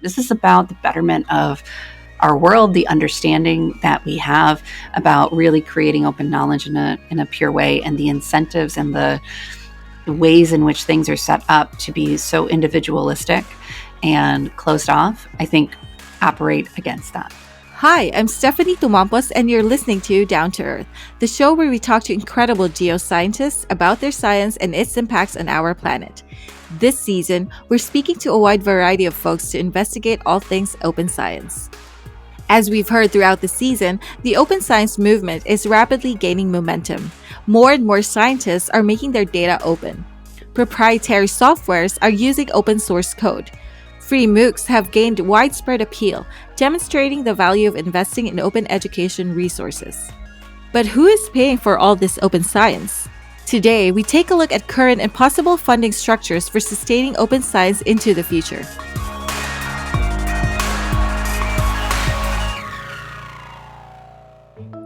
This is about the betterment of our world, the understanding that we have about really creating open knowledge in a pure way, and the incentives and the ways in which things are set up to be so individualistic and closed off, I think operate against that. Hi, I'm Stephanie Tumampos, and you're listening to Down to Earth, the show where we talk to incredible geoscientists about their science and its impacts on our planet. This season, we're speaking to a wide variety of folks to investigate all things open science. As we've heard throughout the season, the open science movement is rapidly gaining momentum. More and more scientists are making their data open. Proprietary softwares are using open source code. Free MOOCs have gained widespread appeal, demonstrating the value of investing in open education resources. But who is paying for all this open science? Today, we take a look at current and possible funding structures for sustaining open science into the future.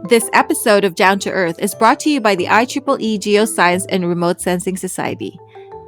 This episode of Down to Earth is brought to you by the IEEE Geoscience and Remote Sensing Society.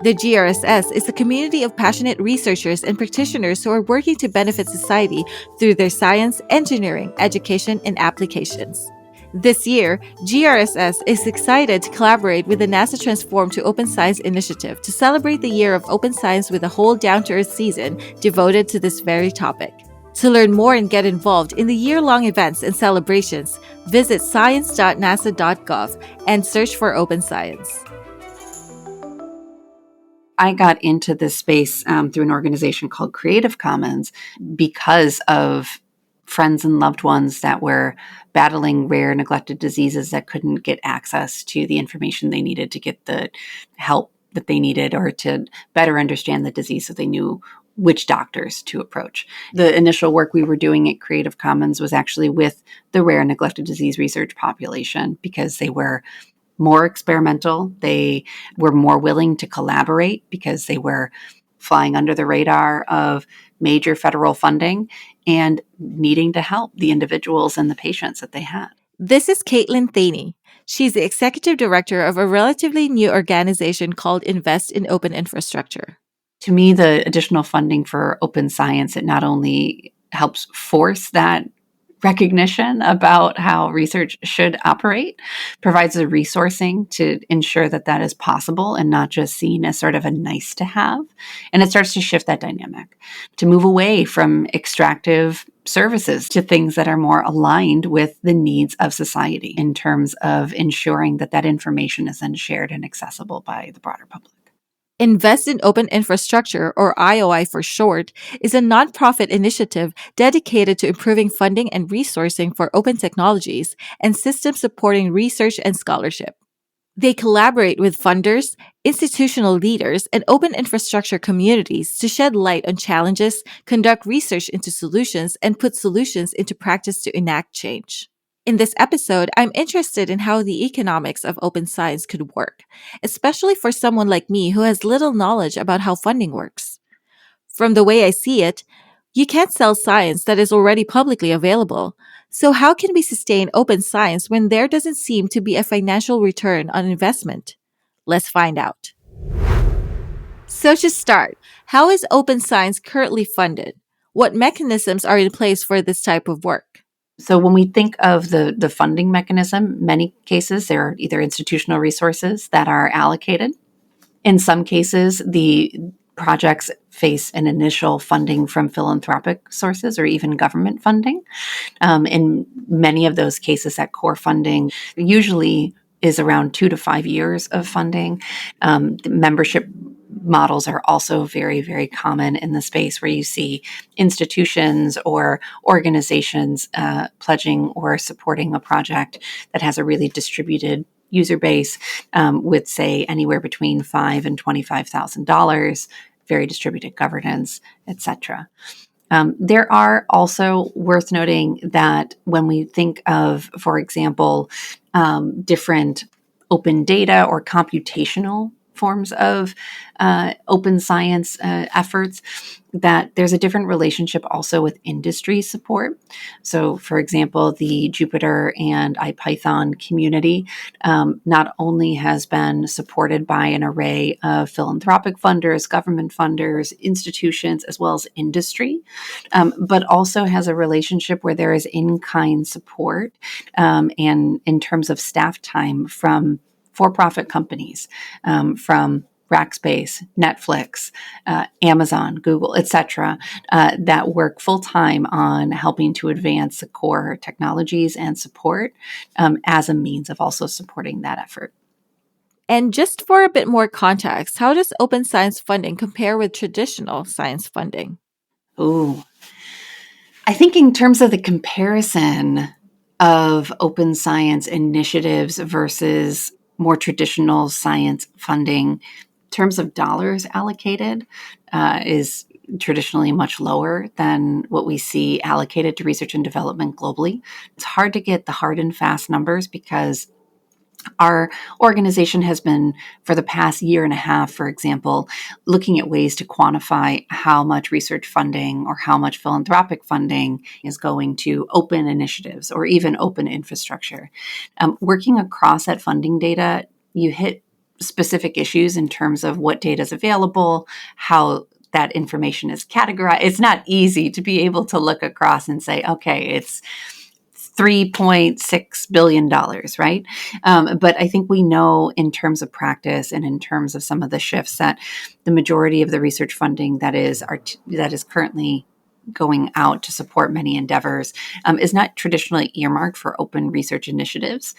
The GRSS is a community of passionate researchers and practitioners who are working to benefit society through their science, engineering, education, and applications. This year, GRSS is excited to collaborate with the NASA Transform to Open Science initiative to celebrate the year of open science with a whole Down to Earth season devoted to this very topic. To learn more and get involved in the year-long events and celebrations, visit science.nasa.gov and search for open science. I got into this space through an organization called Creative Commons because of friends and loved ones that were battling rare neglected diseases that couldn't get access to the information they needed to get the help that they needed or to better understand the disease so they knew which doctors to approach. The initial work we were doing at Creative Commons was actually with the rare neglected disease research population because they were more experimental. They were more willing to collaborate because they were flying under the radar of major federal funding and needing to help the individuals and the patients that they had. This is Caitlin Thaney. She's the executive director of a relatively new organization called Invest in Open Infrastructure. To me, the additional funding for open science, it not only helps force that recognition about how research should operate, provides the resourcing to ensure that that is possible and not just seen as sort of a nice to have. And it starts to shift that dynamic to move away from extractive services to things that are more aligned with the needs of society in terms of ensuring that that information is then shared and accessible by the broader public. Invest in Open Infrastructure, or IOI for short, is a nonprofit initiative dedicated to improving funding and resourcing for open technologies and systems supporting research and scholarship. They collaborate with funders, institutional leaders, and open infrastructure communities to shed light on challenges, conduct research into solutions, and put solutions into practice to enact change. In this episode, I'm interested in how the economics of open science could work, especially for someone like me who has little knowledge about how funding works. From the way I see it, you can't sell science that is already publicly available. So how can we sustain open science when there doesn't seem to be a financial return on investment? Let's find out. So to start, how is open science currently funded? What mechanisms are in place for this type of work? So when we think of the funding mechanism, many cases there are either institutional resources that are allocated. In some cases, the projects face an initial funding from philanthropic sources or even government funding. In many of those cases, that core funding usually is around 2 to 5 years of funding. The membership models are also very, very common in the space where you see institutions or organizations pledging or supporting a project that has a really distributed user base with, say, anywhere between $5,000 and $25,000, very distributed governance, etc. There are also worth noting that when we think of, for example, different open data or computational forms of open science efforts, that there's a different relationship also with industry support. So, for example, the Jupyter and IPython community not only has been supported by an array of philanthropic funders, government funders, institutions, as well as industry, but also has a relationship where there is in-kind support and in terms of staff time from for-profit companies, from Rackspace, Netflix, Amazon, Google, etc., that work full time on helping to advance the core technologies and support as a means of also supporting that effort. And just for a bit more context, how does open science funding compare with traditional science funding? Ooh, I think in terms of the comparison of open science initiatives versus more traditional science funding, in terms of dollars allocated, is traditionally much lower than what we see allocated to research and development globally. It's hard to get the hard and fast numbers because our organization has been, for the past year and a half, for example, looking at ways to quantify how much research funding or how much philanthropic funding is going to open initiatives or even open infrastructure. Working across that funding data, you hit specific issues in terms of what data is available, how that information is categorized. It's not easy to be able to look across and say, okay, it's $3.6 billion, right? But I think we know in terms of practice and in terms of some of the shifts that the majority of the research funding that is currently going out to support many endeavors is not traditionally earmarked for open research initiatives.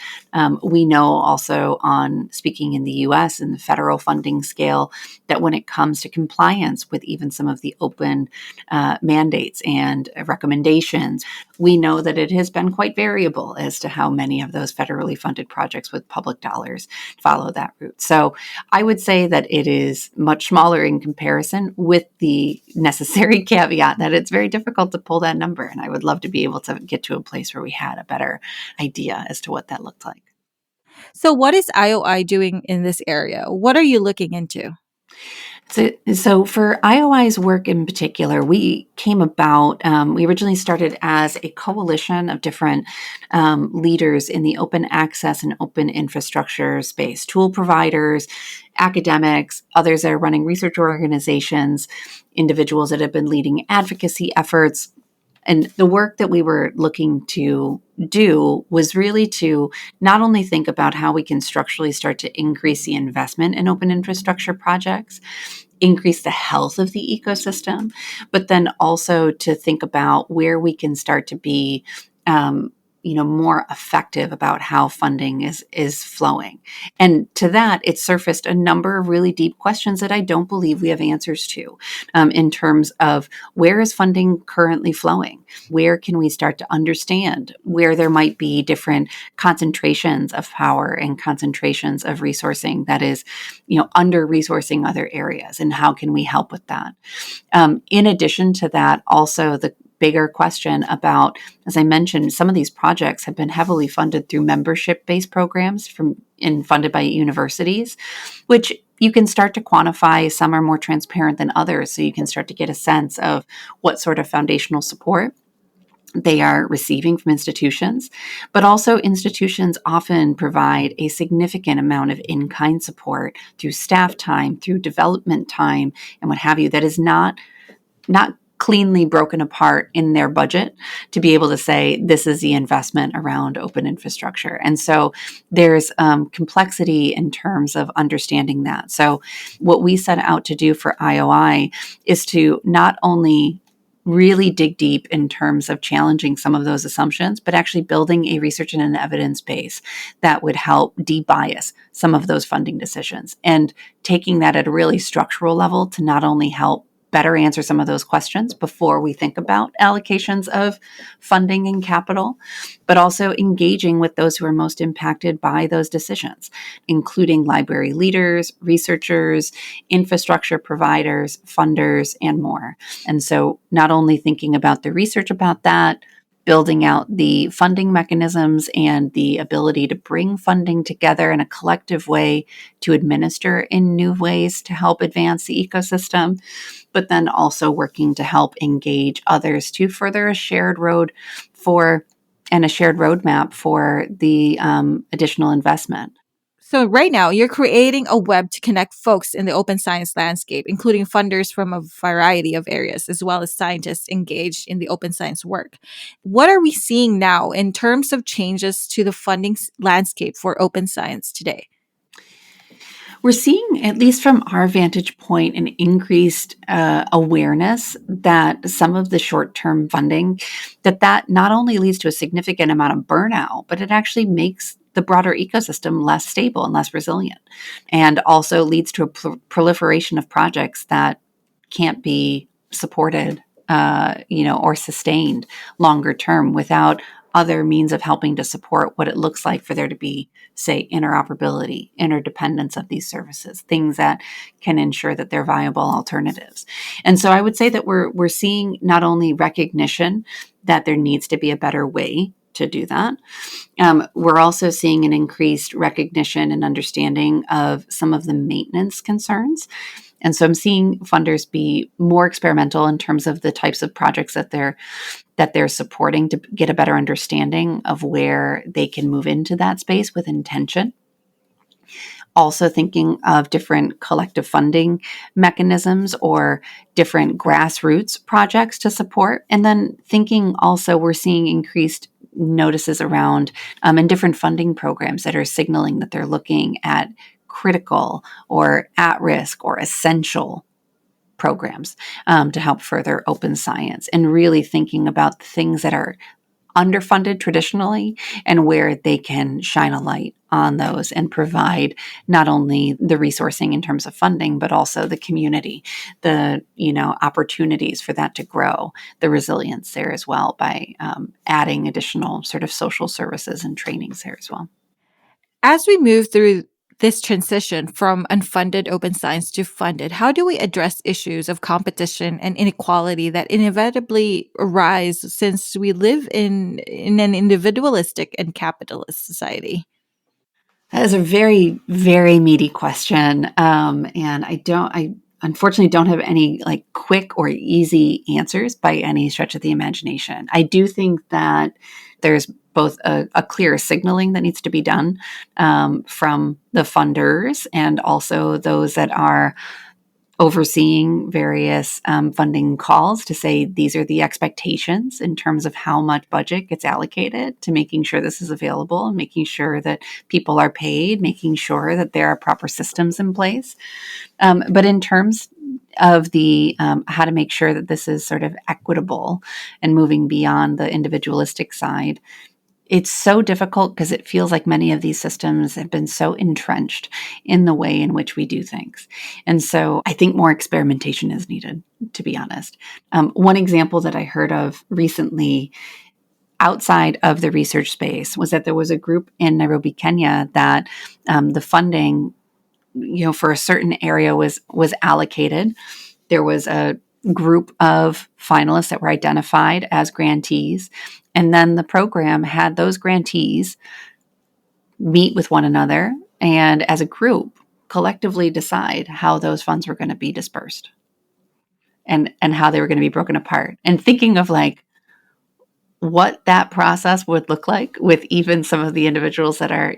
We know also, on speaking in the US and the federal funding scale, that when it comes to compliance with even some of the open mandates and recommendations, we know that it has been quite variable as to how many of those federally funded projects with public dollars follow that route. So I would say that it is much smaller in comparison, with the necessary caveat that it's very difficult to pull that number. And I would love to be able to get to a place where we had a better idea as to what that looked like. So, what is IOI doing in this area? What are you looking into? So for IOI's work in particular, we came about, we originally started as a coalition of different leaders in the open access and open infrastructure space, tool providers, academics, others that are running research organizations, individuals that have been leading advocacy efforts. And the work that we were looking to do was really to not only think about how we can structurally start to increase the investment in open infrastructure projects, increase the health of the ecosystem, but then also to think about where we can start to be more effective about how funding is flowing. And to that, it surfaced a number of really deep questions that I don't believe we have answers to, in terms of where is funding currently flowing? Where can we start to understand where there might be different concentrations of power and concentrations of resourcing that is, under resourcing other areas, and how can we help with that? In addition to that, also the bigger question about, as I mentioned, some of these projects have been heavily funded through membership-based programs and funded by universities, which you can start to quantify. Some are more transparent than others, so you can start to get a sense of what sort of foundational support they are receiving from institutions. But also, institutions often provide a significant amount of in-kind support through staff time, through development time, and what have you, that is not cleanly broken apart in their budget to be able to say this is the investment around open infrastructure. And so there's complexity in terms of understanding that. So what we set out to do for IOI is to not only really dig deep in terms of challenging some of those assumptions, but actually building a research and an evidence base that would help de-bias some of those funding decisions, and taking that at a really structural level to not only help better answer some of those questions before we think about allocations of funding and capital, but also engaging with those who are most impacted by those decisions, including library leaders, researchers, infrastructure providers, funders, and more. And so not only thinking about the research about that, building out the funding mechanisms and the ability to bring funding together in a collective way to administer in new ways to help advance the ecosystem, but then also working to help engage others to further a shared road for and a shared roadmap for the additional investment. So right now, you're creating a web to connect folks in the open science landscape, including funders from a variety of areas, as well as scientists engaged in the open science work. What are we seeing now in terms of changes to the funding landscape for open science today? We're seeing, at least from our vantage point, an increased awareness that some of the short-term funding, that not only leads to a significant amount of burnout, but it actually makes the broader ecosystem less stable and less resilient, and also leads to a proliferation of projects that can't be supported, or sustained longer term without other means of helping to support what it looks like for there to be, say, interoperability, interdependence of these services, things that can ensure that they're viable alternatives. And so I would say that we're seeing not only recognition that there needs to be a better way to do that. We're also seeing an increased recognition and understanding of some of the maintenance concerns. And so I'm seeing funders be more experimental in terms of the types of projects that they're supporting to get a better understanding of where they can move into that space with intention. Also thinking of different collective funding mechanisms or different grassroots projects to support. And then thinking also, we're seeing increased notices around and different funding programs that are signaling that they're looking at critical or at risk or essential programs to help further open science, and really thinking about the things that are underfunded traditionally and where they can shine a light on those and provide not only the resourcing in terms of funding, but also the community, the opportunities for that to grow, the resilience there as well by adding additional sort of social services and trainings there as well. As we move through this transition from unfunded open science to funded, how do we address issues of competition and inequality that inevitably arise since we live in an individualistic and capitalist society? That is a very, very meaty question. And I unfortunately don't have any like quick or easy answers by any stretch of the imagination. I do think that there's both a clear signaling that needs to be done from the funders and also those that are overseeing various funding calls to say these are the expectations in terms of how much budget gets allocated to making sure this is available and making sure that people are paid, making sure that there are proper systems in place. But in terms of the how to make sure that this is sort of equitable and moving beyond the individualistic side, it's so difficult because it feels like many of these systems have been so entrenched in the way in which we do things. And so I think more experimentation is needed, to be honest. One example that I heard of recently outside of the research space was that there was a group in Nairobi, Kenya, that the funding, for a certain area was allocated. There was a group of finalists that were identified as grantees. And then the program had those grantees meet with one another and as a group collectively decide how those funds were going to be dispersed and how they were going to be broken apart. And thinking of like what that process would look like with even some of the individuals that are,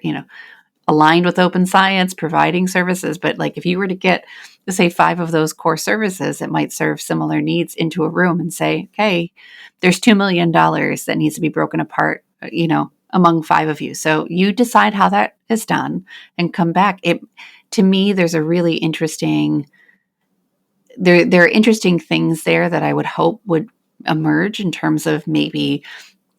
aligned with open science, providing services. But like if you were to get, say, 5 of those core services that might serve similar needs into a room and say, okay, there's $2 million that needs to be broken apart, among 5 of you. So you decide how that is done and come back. To me, there's a really interesting, there are interesting things there that I would hope would emerge in terms of maybe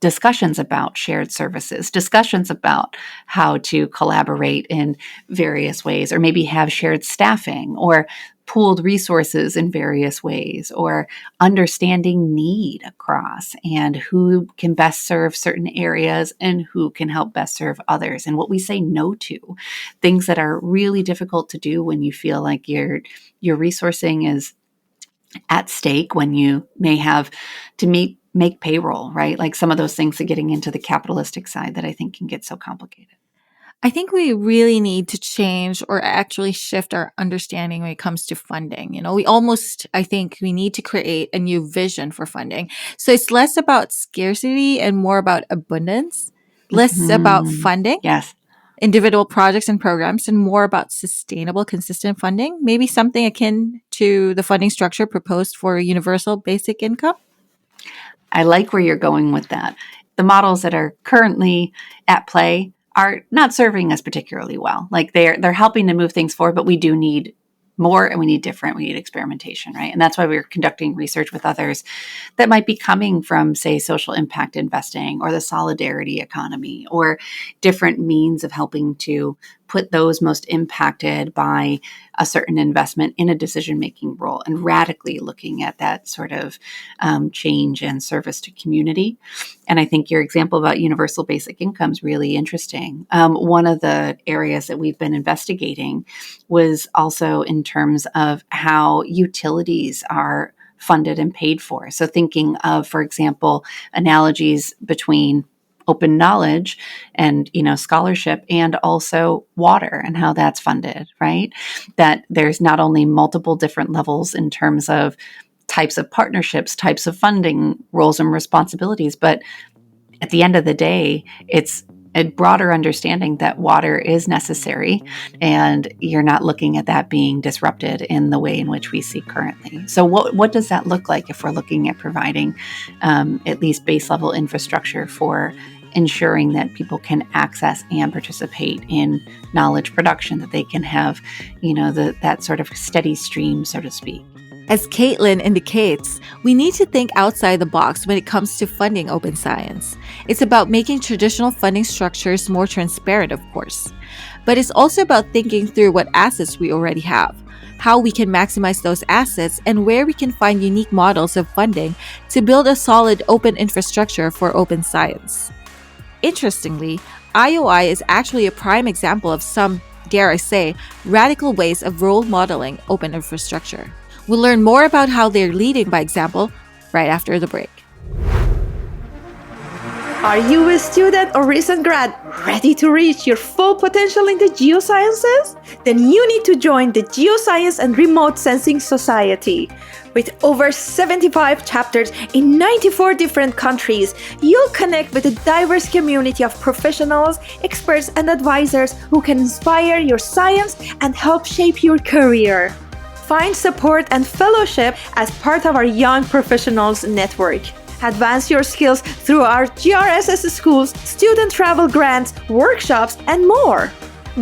discussions about shared services, discussions about how to collaborate in various ways, or maybe have shared staffing or pooled resources in various ways, or understanding need across and who can best serve certain areas and who can help best serve others, and what we say no to, things that are really difficult to do when you feel like your resourcing is at stake, when you may have to meet make payroll, right? Like some of those things are getting into the capitalistic side that I think can get so complicated. I think we really need to change or actually shift our understanding when it comes to funding. I think we need to create a new vision for funding. So it's less about scarcity and more about abundance, less about Mhm. funding Yes. individual projects and programs, and more about sustainable, consistent funding, maybe something akin to the funding structure proposed for universal basic income. I like where you're going with that. The models that are currently at play are not serving us particularly well. Like they're helping to move things forward, but we do need more and we need different. We need experimentation, right? And that's why we're conducting research with others that might be coming from, say, social impact investing or the solidarity economy or different means of helping to put those most impacted by a certain investment in a decision making role and radically looking at that sort of change and service to community. And I think your example about universal basic income is really interesting. One of the areas that we've been investigating was also in terms of how utilities are funded and paid for. So thinking of, for example, analogies between open knowledge and scholarship and also water and how that's funded, right? That there's not only multiple different levels in terms of types of partnerships, types of funding, roles and responsibilities, but at the end of the day, it's a broader understanding that water is necessary and you're not looking at that being disrupted in the way in which we see currently. So what does that look like if we're looking at providing at least base level infrastructure for ensuring that people can access and participate in knowledge production, that they can have, that sort of steady stream, so to speak? As Caitlin indicates, we need to think outside the box when it comes to funding open science. It's about making traditional funding structures more transparent, of course. But it's also about thinking through what assets we already have, how we can maximize those assets, and where we can find unique models of funding to build a solid open infrastructure for open science. Interestingly, IOI is actually a prime example of some, dare I say, radical ways of role modeling open infrastructure. We'll learn more about how they're leading by example right after the break. Are you a student or recent grad ready to reach your full potential in the geosciences? Then you need to join the Geoscience and Remote Sensing Society. With over 75 chapters in 94 different countries, you'll connect with a diverse community of professionals, experts, and advisors who can inspire your science and help shape your career. Find support and fellowship as part of our Young Professionals Network. Advance your skills through our GRSS schools, student travel grants, workshops, and more.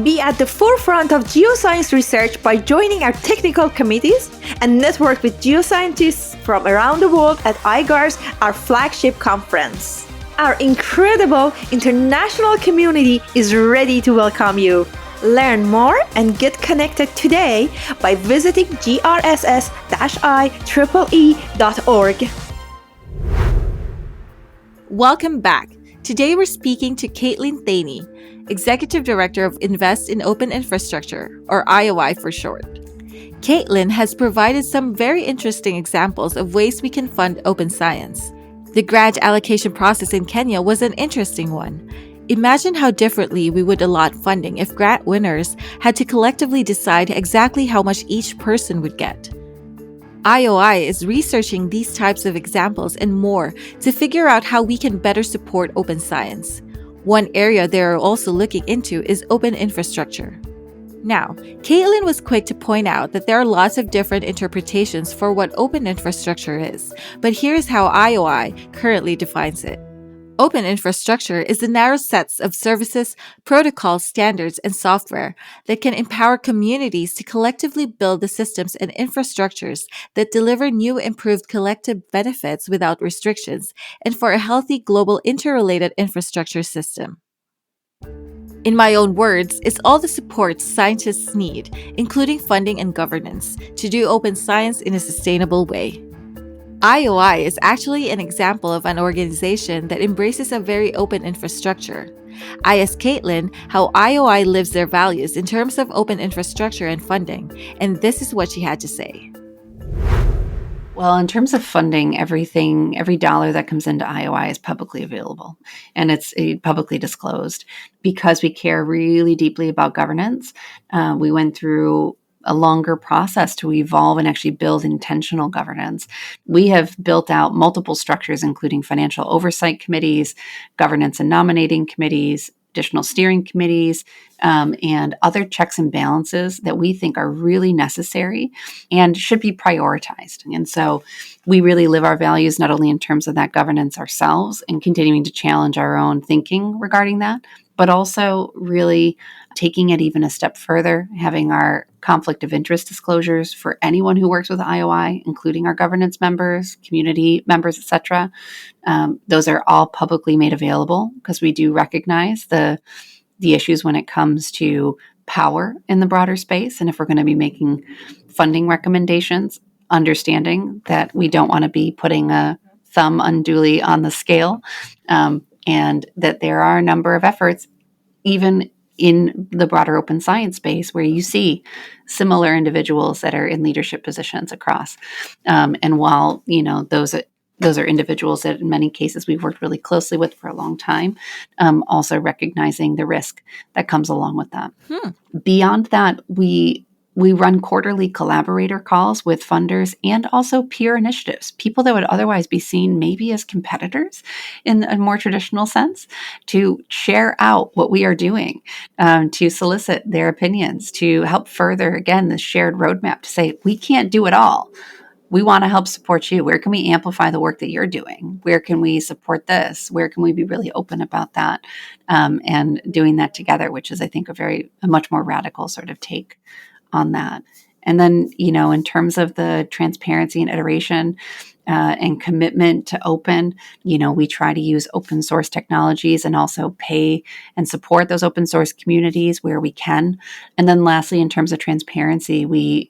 Be at the forefront of geoscience research by joining our technical committees and network with geoscientists from around the world at IGARS, our flagship conference. Our incredible international community is ready to welcome you. Learn more and get connected today by visiting grss-ieee.org. Welcome back. Today we're speaking to Caitlin Thaney, Executive Director of Invest in Open Infrastructure, or IOI for short. Caitlin has provided some very interesting examples of ways we can fund open science. The grant allocation process in Kenya was an interesting one. Imagine how differently we would allot funding if grant winners had to collectively decide exactly how much each person would get. IOI is researching these types of examples and more to figure out how we can better support open science. One area they are also looking into is open infrastructure. Now, Caitlin was quick to point out that there are lots of different interpretations for what open infrastructure is, but here's how IOI currently defines it. Open infrastructure is the narrow sets of services, protocols, standards, and software that can empower communities to collectively build the systems and infrastructures that deliver new improved collective benefits without restrictions and for a healthy global interrelated infrastructure system. In my own words, it's all the support scientists need, including funding and governance, to do open science in a sustainable way. IOI is actually an example of an organization that embraces a very open infrastructure. I asked Caitlin how IOI lives their values in terms of open infrastructure and funding, and this is what she had to say. Well, in terms of funding, every dollar that comes into IOI is publicly available and it's publicly disclosed because we care really deeply about governance. We went through a longer process to evolve and actually build intentional governance. We have built out multiple structures, including financial oversight committees, governance and nominating committees, additional steering committees, and other checks and balances that we think are really necessary and should be prioritized. And so we really live our values not only in terms of that governance ourselves and continuing to challenge our own thinking regarding that, but also really taking it even a step further, having our conflict of interest disclosures for anyone who works with IOI, including our governance members, community members, etc. Those are all publicly made available because we do recognize the issues when it comes to power in the broader space. And if we're going to be making funding recommendations, understanding that we don't want to be putting a thumb unduly on the scale, and that there are a number of efforts, even in the broader open science space, where you see similar individuals that are in leadership positions across. And while those are individuals that in many cases we've worked really closely with for a long time, also recognizing the risk that comes along with that. Beyond that, we run quarterly collaborator calls with funders and also peer initiatives, people that would otherwise be seen maybe as competitors in a more traditional sense, to share out what we are doing, to solicit their opinions, to help further, again, the shared roadmap to say, we can't do it all. We want to help support you. Where can we amplify the work that you're doing? Where can we support this? Where can we be really open about that? And doing that together, which is, I think, a much more radical sort of take on that. And then, in terms of the transparency and iteration and commitment to open, we try to use open source technologies and also pay and support those open source communities where we can. And then lastly, in terms of transparency, we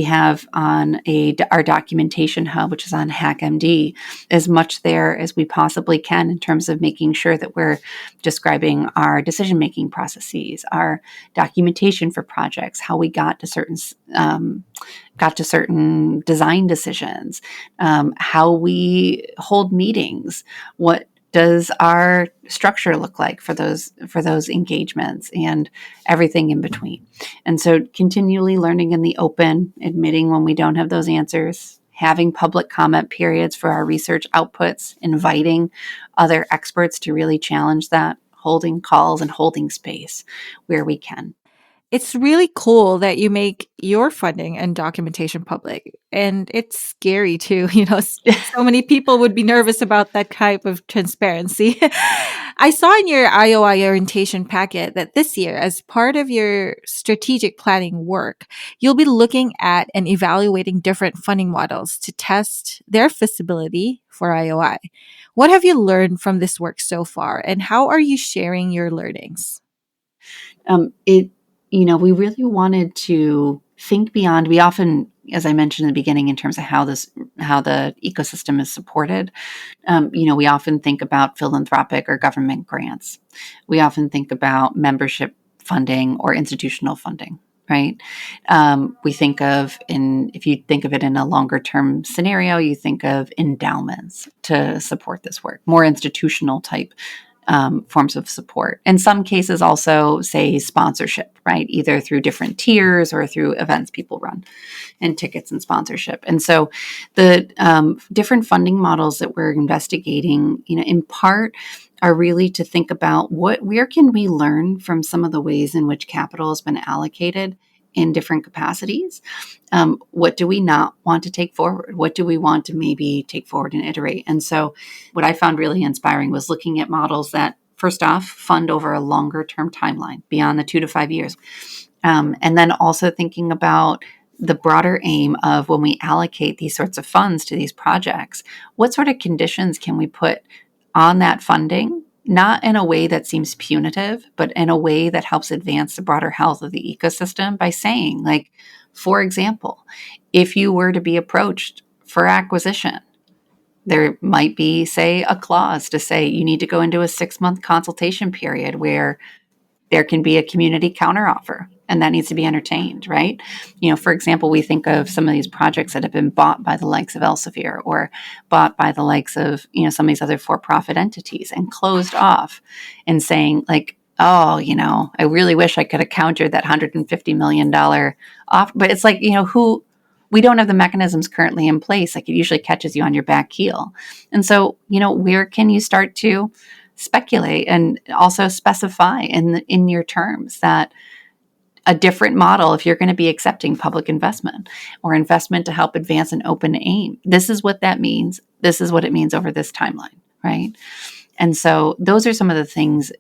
have on our documentation hub, which is on HackMD, as much there as we possibly can in terms of making sure that we're describing our decision-making processes, our documentation for projects, how we got to certain design decisions, how we hold meetings, what does our structure look like for those engagements, and everything in between. And so continually learning in the open, admitting when we don't have those answers, having public comment periods for our research outputs, inviting other experts to really challenge that, holding calls and holding space where we can. It's really cool that you make your funding and documentation public. And it's scary too. So many people would be nervous about that type of transparency. I saw in your IOI orientation packet that this year, as part of your strategic planning work, you'll be looking at and evaluating different funding models to test their feasibility for IOI. What have you learned from this work so far, and how are you sharing your learnings? We really wanted to think beyond. We often, as I mentioned in the beginning, in terms of how the ecosystem is supported, we often think about philanthropic or government grants. We often think about membership funding or institutional funding, right? We think of, if you think of it in a longer term scenario, you think of endowments to support this work, more institutional type forms of support. In some cases, also say sponsorship, right? Either through different tiers or through events people run and tickets and sponsorship. And so the different funding models that we're investigating, in part are really to think about where can we learn from some of the ways in which capital has been allocated in different capacities. What do we not want to take forward? What do we want to maybe take forward and iterate? And so what I found really inspiring was looking at models that, first off, fund over a longer term timeline beyond the 2 to 5 years. And then also thinking about the broader aim of when we allocate these sorts of funds to these projects, what sort of conditions can we put on that funding, not in a way that seems punitive, but in a way that helps advance the broader health of the ecosystem by saying, like, for example, if you were to be approached for acquisition, there might be, say, a clause to say you need to go into a 6-month consultation period where there can be a community counteroffer, and that needs to be entertained, right? For example, we think of some of these projects that have been bought by the likes of Elsevier or bought by the likes of, some of these other for-profit entities and closed off and saying like, oh, I really wish I could have countered that $150 million offer. But it's like, we don't have the mechanisms currently in place. Like it usually catches you on your back heel. And so, where can you start to speculate and also specify in your terms that a different model, if you're going to be accepting public investment or investment to help advance an open aim, this is what that means. This is what it means over this timeline, right? And so those are some of the things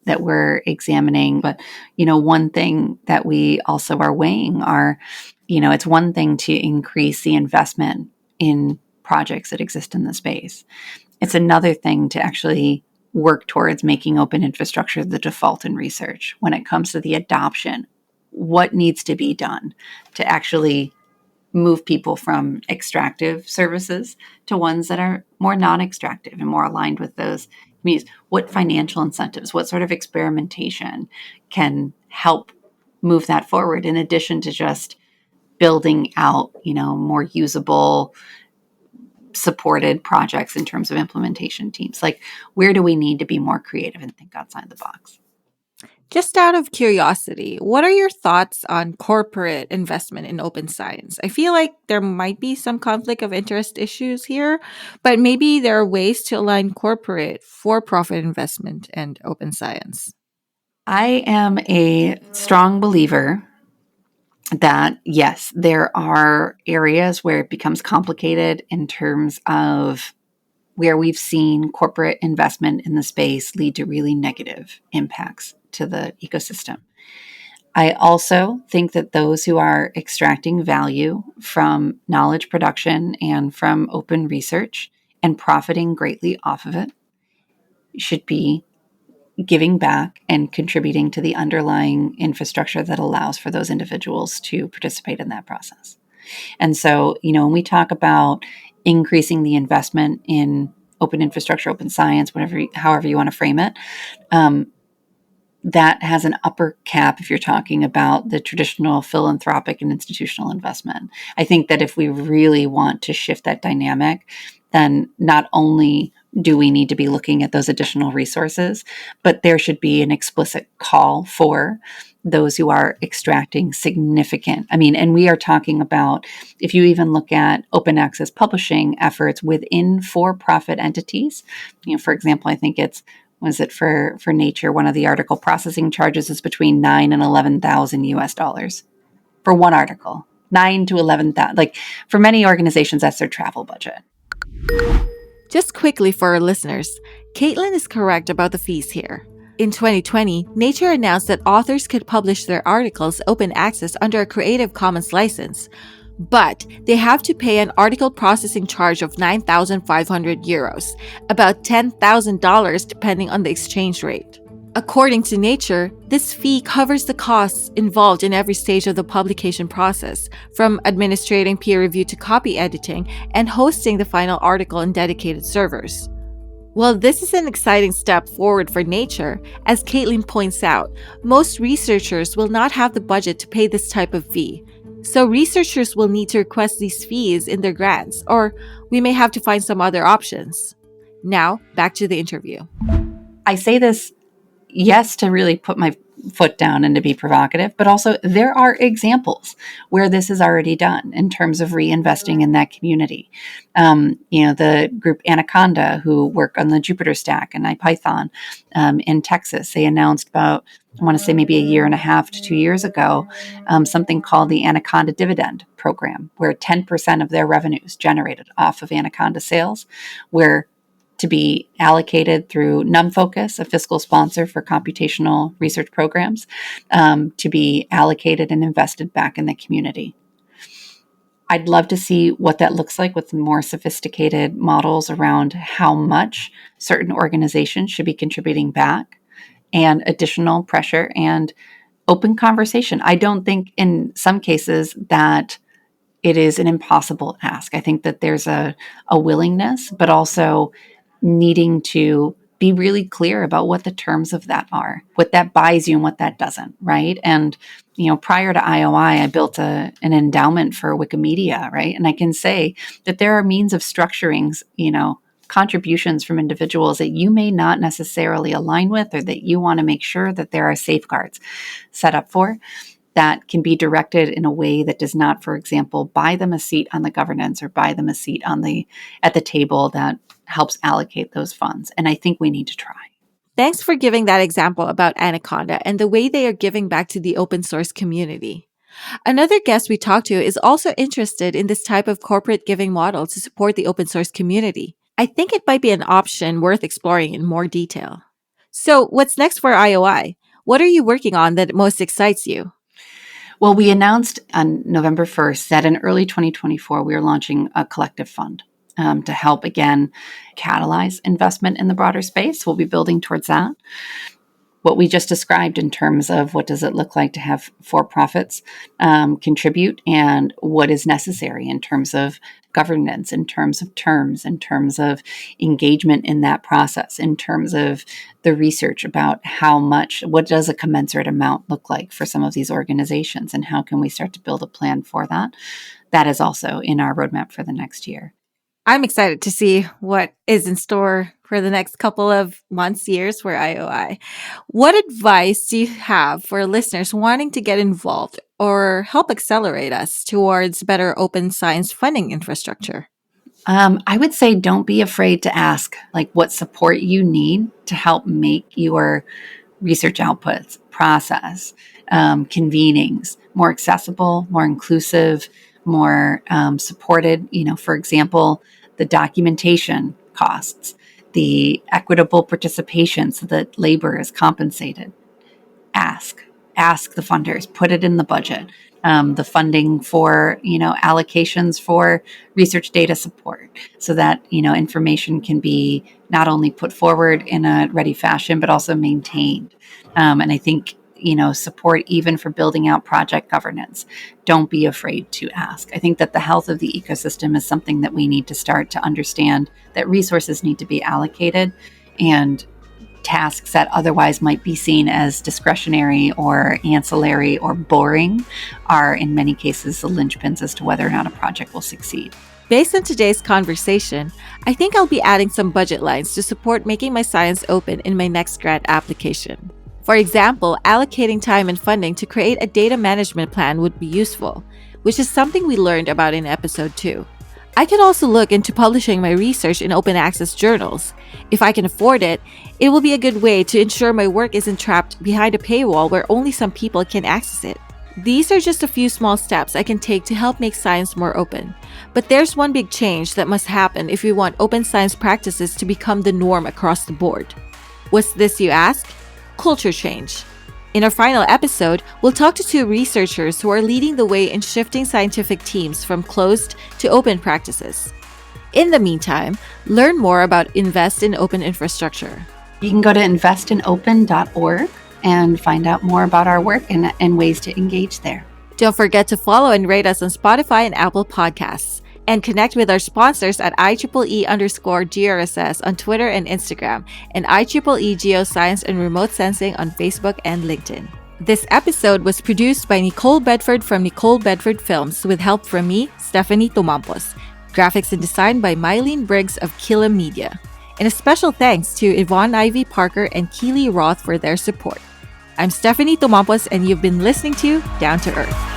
that we're examining. But, one thing that we also are weighing are, it's one thing to increase the investment in projects that exist in the space. It's another thing to actually work towards making open infrastructure the default in research when it comes to the adoption. What needs to be done to actually move people from extractive services to ones that are more non-extractive and more aligned with those communities? What financial incentives, what sort of experimentation can help move that forward in addition to just building out, more usable, supported projects in terms of implementation teams? Like, where do we need to be more creative and think outside the box? Just out of curiosity, what are your thoughts on corporate investment in open science? I feel like there might be some conflict of interest issues here, but maybe there are ways to align corporate for-profit investment and open science. I am a strong believer that, yes, there are areas where it becomes complicated in terms of where we've seen corporate investment in the space lead to really negative impacts to the ecosystem. I also think that those who are extracting value from knowledge production and from open research and profiting greatly off of it should be giving back and contributing to the underlying infrastructure that allows for those individuals to participate in that process. And so, when we talk about increasing the investment in open infrastructure, open science, however you want to frame it, that has an upper cap if you're talking about the traditional philanthropic and institutional investment. I think that if we really want to shift that dynamic, then not only do we need to be looking at those additional resources, but there should be an explicit call for those who are extracting significant. And we are talking about, if you even look at open access publishing efforts within for-profit entities, for example, I think for Nature, one of the article processing charges is between 9 and 11,000 US dollars for one article. 9 to 11,000. Like, for many organizations, that's their travel budget. Just quickly for our listeners, Caitlin is correct about the fees here. In 2020, Nature announced that authors could publish their articles open access under a Creative Commons license, but they have to pay an article processing charge of 9,500 euros, about $10,000 depending on the exchange rate. According to Nature, this fee covers the costs involved in every stage of the publication process, from administrating peer review to copy editing and hosting the final article in dedicated servers. Well, this is an exciting step forward for Nature. As Caitlin points out, most researchers will not have the budget to pay this type of fee. So researchers will need to request these fees in their grants, or we may have to find some other options. Now, back to the interview. I say this, yes, to really put my foot down and to be provocative, but also there are examples where this is already done in terms of reinvesting in that community. The group Anaconda, who work on the Jupyter Stack and IPython in Texas, they announced about, I want to say maybe a year and a half to 2 years ago, something called the Anaconda Dividend Program, where 10% of their revenues generated off of Anaconda sales were to be allocated through NumFocus, a fiscal sponsor for computational research programs, to be allocated and invested back in the community. I'd love to see what that looks like with more sophisticated models around how much certain organizations should be contributing back, and additional pressure and open conversation. I don't think in some cases that it is an impossible ask. I think that there's a willingness, but also needing to be really clear about what the terms of that are, what that buys you and what that doesn't, right? And, prior to IOI, I built an endowment for Wikimedia, right? And I can say that there are means of structuring, contributions from individuals that you may not necessarily align with, or that you want to make sure that there are safeguards set up for, that can be directed in a way that does not, for example, buy them a seat on the governance or buy them a seat at the table that helps allocate those funds. And I think we need to try. Thanks for giving that example about Anaconda and the way they are giving back to the open source community. Another guest we talked to is also interested in this type of corporate giving model to support the open source community. I think it might be an option worth exploring in more detail. So, what's next for IOI? What are you working on that most excites you? Well, we announced on November 1st that in early 2024, we are launching a collective fund to help, again, catalyze investment in the broader space. We'll be building towards that. What we just described in terms of what does it look like to have for-profits contribute, and what is necessary in terms of governance, in terms of terms, in terms of engagement in that process, in terms of the research about what does a commensurate amount look like for some of these organizations, and how can we start to build a plan for that. That is also in our roadmap for the next year. I'm excited to see what is in store for the next couple of months, years for IOI. What advice do you have for listeners wanting to get involved or help accelerate us towards better open science funding infrastructure? I would say don't be afraid to ask what support you need to help make your research outputs, process, convenings more accessible, more inclusive, more supported. For example, the documentation costs, the equitable participation so that labor is compensated. Ask the funders, put it in the budget. The funding for, allocations for research data support so that, information can be not only put forward in a ready fashion, but also maintained. And I think, support even for building out project governance. Don't be afraid to ask. I think that the health of the ecosystem is something that we need to start to understand, that resources need to be allocated, and tasks that otherwise might be seen as discretionary or ancillary or boring are in many cases the linchpins as to whether or not a project will succeed. Based on today's conversation, I think I'll be adding some budget lines to support making my science open in my next grant application. For example, allocating time and funding to create a data management plan would be useful, which is something we learned about in episode 2. I could also look into publishing my research in open access journals. If I can afford it, it will be a good way to ensure my work isn't trapped behind a paywall where only some people can access it. These are just a few small steps I can take to help make science more open. But there's one big change that must happen if we want open science practices to become the norm across the board. What's this, you ask? Culture change. In our final episode, we'll talk to 2 researchers who are leading the way in shifting scientific teams from closed to open practices. In the meantime, learn more about Invest in Open Infrastructure. You can go to investinopen.org and find out more about our work and ways to engage there. Don't forget to follow and rate us on Spotify and Apple Podcasts. And connect with our sponsors at IEEE_GRSS on Twitter and Instagram, and IEEE Geoscience and Remote Sensing on Facebook and LinkedIn. This episode was produced by Nicole Bedford from Nicole Bedford Films with help from me, Stephanie Tomampos. Graphics and design by Mylene Briggs of Kila Media. And a special thanks to Yvonne Ivy Parker and Keely Roth for their support. I'm Stephanie Tomampos, and you've been listening to Down to Earth.